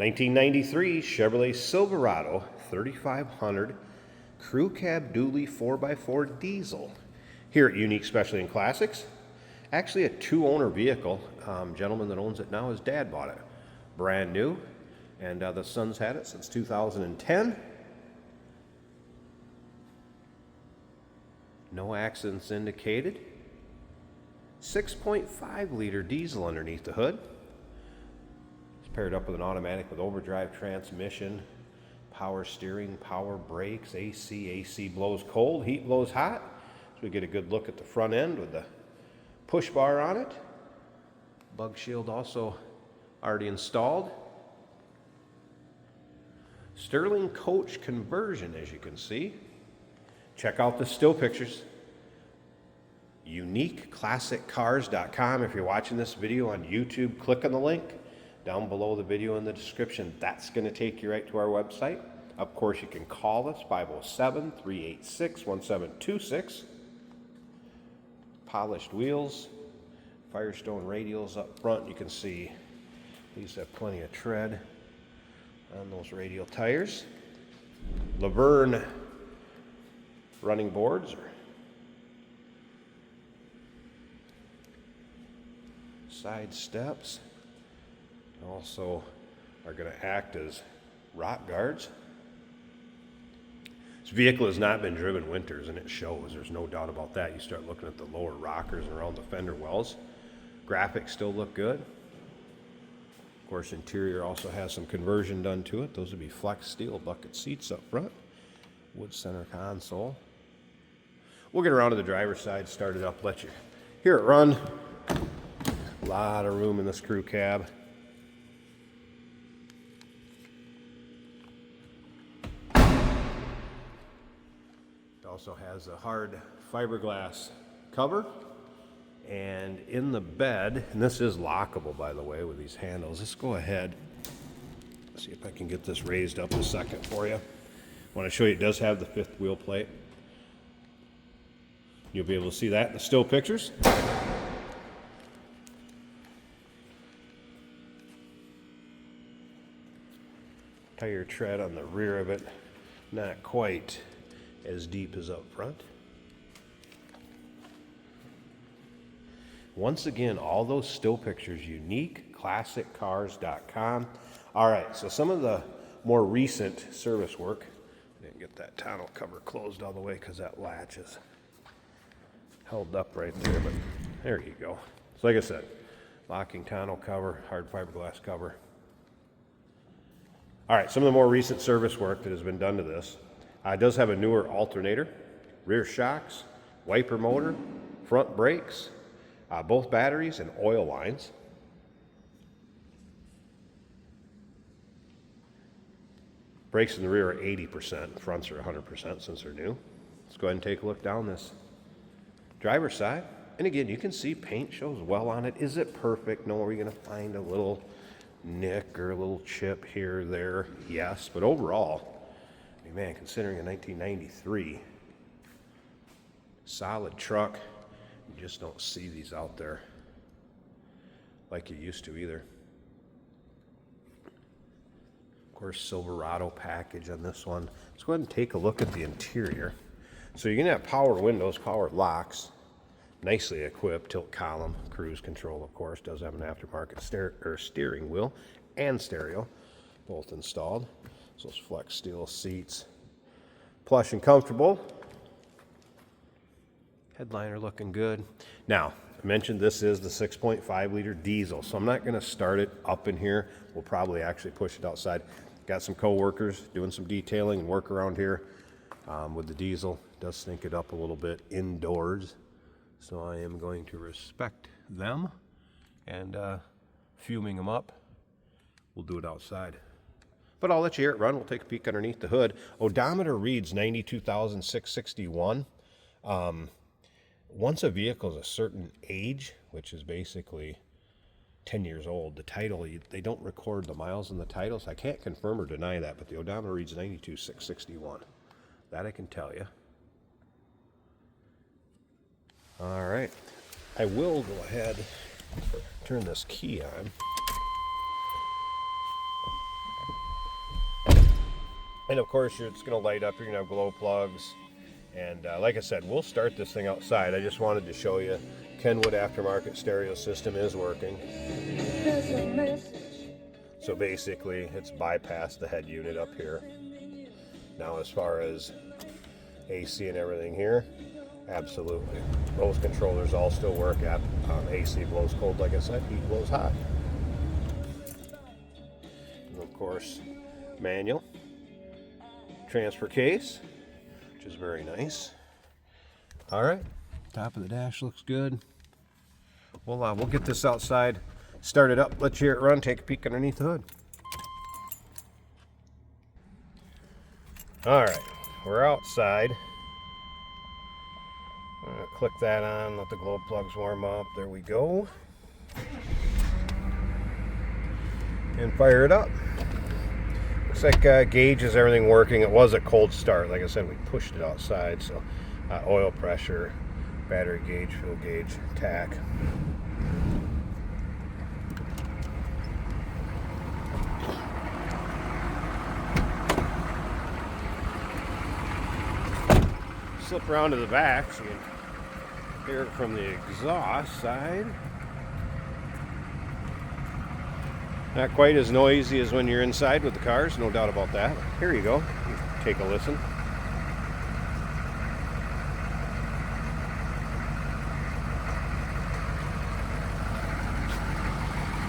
1993 Chevrolet Silverado 3500 Crew Cab Dually 4x4 Diesel. Here at Unique Specialty and Classics, actually a two-owner vehicle. Gentleman that owns it now, his dad bought it. Brand new, and the son's had it since 2010. No accidents indicated. 6.5 liter diesel underneath the hood. It's paired up with an automatic with overdrive transmission, power steering, power brakes, AC blows cold, heat blows hot. So we get a good look at the front end with the push bar on it. Bug shield also already installed. Sterling coach conversion, as you can see. Check out the still pictures. UniqueClassicCars.com. If you're watching this video on YouTube, click on the link down below the video in the description. That's going to take you right to our website. Of course, you can call us, 507-386-1726. Polished wheels, Firestone radials up front. You can see these have plenty of tread on those radial tires. Laverne running boards, side steps, also are going to act as rock guards. This vehicle has not been driven winters, and it shows. There's no doubt about that. You start looking at the lower rockers and around the fender wells. Graphics still look good. Of course, interior also has some conversion done to it. Those would be flex steel bucket seats up front. Wood center console. We'll get around to the driver's side, start it up, let you hear it run. A lot of room in this crew cab. It also has a hard fiberglass cover. And in the bed, and this is lockable, by the way, with these handles. Let's go ahead. See if I can get this raised up a second for you. I want to show you it does have the fifth wheel plate. You'll be able to see that in the still pictures. Tire tread on the rear of it, not quite as deep as up front. Once again, all those still pictures, UniqueClassicCars.com. All right, so some of the more recent service work. I didn't get that tonneau cover closed all the way because that latch is held up right there, but there you go. So like I said, locking tonneau cover, hard fiberglass cover. All right, some of the more recent service work that has been done to this. It does have a newer alternator, rear shocks, wiper motor, front brakes, both batteries and oil lines. Brakes in the rear are 80%, fronts are 100% since they're new. Let's go ahead and take a look down this driver's side. And again, you can see paint shows well on it. Is it perfect? No. Are we going to find a little nick or a little chip here or there? Yes, but overall, I mean, man, considering a 1993 solid truck, you just don't see these out there like you used to either. Of course, Silverado package on this one. Let's go ahead and take a look at the interior. So you're going to have power windows, power locks, nicely equipped, tilt column, cruise control, of course. Does have an aftermarket steering wheel and stereo, both installed. So those flex steel seats, plush and comfortable. Headliner looking good. Now, I mentioned this is the 6.5 liter diesel, so I'm not going to start it up in here. We'll probably actually push it outside. Got some co-workers doing some detailing and work around here with the diesel. It does stink it up a little bit indoors, so I am going to respect them and fuming them up. We'll do it outside. But I'll let you hear it run. We'll take a peek underneath the hood. Odometer reads 92,661. Once a vehicle is a certain age, which is basically 10 years old, the title, they don't record the miles in the title, so I can't confirm or deny that, but the odometer reads 92,661. That I can tell you. All right. I will go ahead, turn this key on. And of course, it's going to light up. You're going to have glow plugs. And like I said, we'll start this thing outside. I just wanted to show you Kenwood aftermarket stereo system is working. So basically, it's bypassed the head unit up here. Now as far as AC and everything here, absolutely. Those controllers all still work. AC blows cold, like I said, heat blows hot. And of course, manual. Transfer case, which is very nice. All right, top of the dash looks good. We'll get this outside, start it up, let you hear it run, take a peek underneath the hood. All right, we're outside. I'm gonna click that on, let the glow plugs warm up. There we go. And fire it up. Looks like gauges, everything working. It was a cold start. Like I said, we pushed it outside. So oil pressure, battery gauge, fuel gauge, tach. Slip around to the back so you can hear it from the exhaust side. Not quite as noisy as when you're inside with the cars, no doubt about that. Here you go. Take a listen.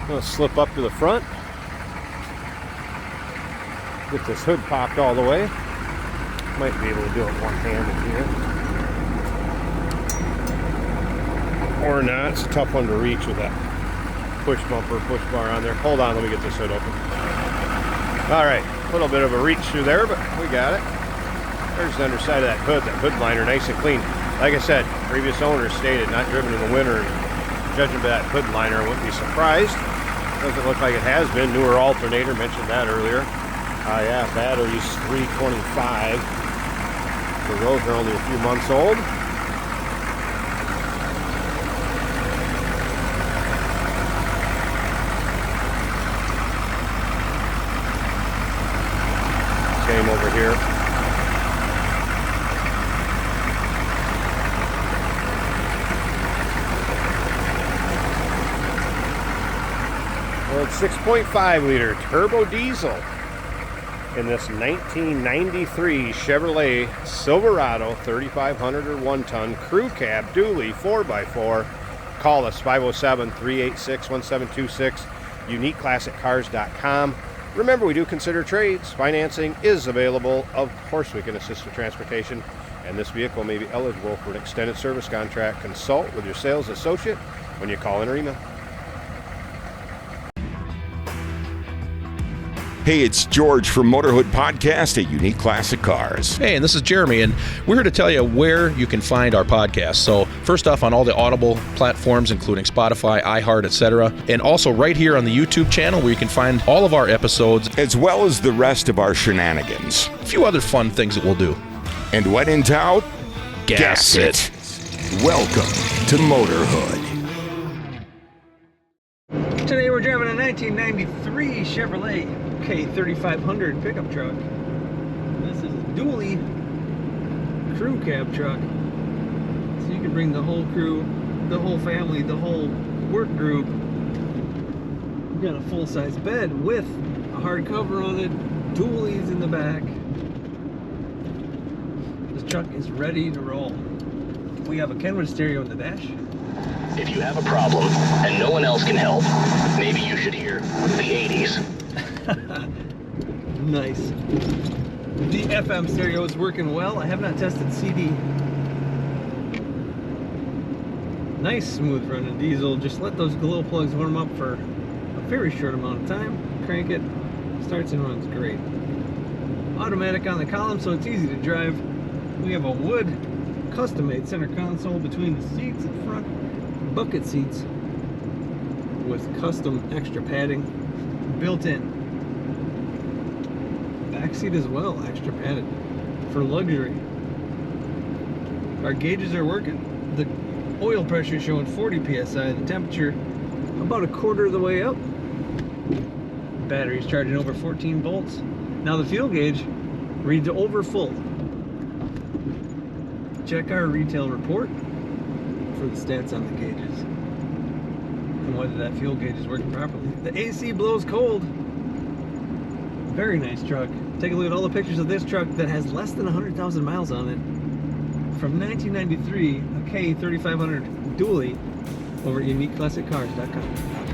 I'm going to slip up to the front. Get this hood popped all the way. Might be able to do it one-handed here. Or not. It's a tough one to reach with that push bumper, push bar on there. Hold on, let me get this hood open. All right, a little bit of a reach through there, but we got it. There's the underside of that hood liner, nice and clean. Like I said, previous owner stated not driven in the winter. Judging by that hood liner, I wouldn't be surprised. Doesn't look like it has been. Newer alternator, mentioned that earlier. Yeah, battery's 325. The roads are only a few months old. Same over here. Well, it's 6.5 liter turbo diesel in this 1993 Chevrolet Silverado 3500 or 1-ton crew cab dually 4x4. Call us 507-386-1726, uniqueclassiccars.com. Remember, we do consider trades. Financing is available. Of course, we can assist with transportation, and this vehicle may be eligible for an extended service contract. Consult with your sales associate when you call in or email. Hey, it's George from Motorhood Podcast at Unique Classic Cars. Hey, and this is Jeremy, and we're here to tell you where you can find our podcast. So first off, on all the Audible platforms, including Spotify, iHeart, etc., and also right here on the YouTube channel where you can find all of our episodes, as well as the rest of our shenanigans. A few other fun things that we'll do. And when in doubt, gas it. Welcome to Motorhood. Today we're driving a 1993 Chevrolet K3500 pickup truck. This is a dually crew cab truck. So you can bring the whole crew, the whole family, the whole work group. We've got a full-size bed with a hard cover on it, dualies in the back. This truck is ready to roll. We have a Kenwood stereo in the dash. If you have a problem and no one else can help, maybe you should hear the 80s. Nice. The FM stereo is working well. I have not tested CD. Nice smooth running diesel. Just let those glow plugs warm up for a very short amount of time. Crank it, starts and runs great. Automatic on the column, so it's easy to drive. We have a wood custom-made center console between the seats in front. Bucket seats with custom extra padding built in. Back seat as well, extra padded for luxury. Our gauges are working. The oil pressure is showing 40 psi. The temperature about a quarter of the way up. Battery's charging over 14 volts. Now the fuel gauge reads over full. Check our retail report for the stats on the gauges and whether that fuel gauge is working properly. The AC blows cold. Very nice truck. Take a look at all the pictures of this truck that has less than 100,000 miles on it. From 1993, a K3500 dually over at uniqueclassiccars.com.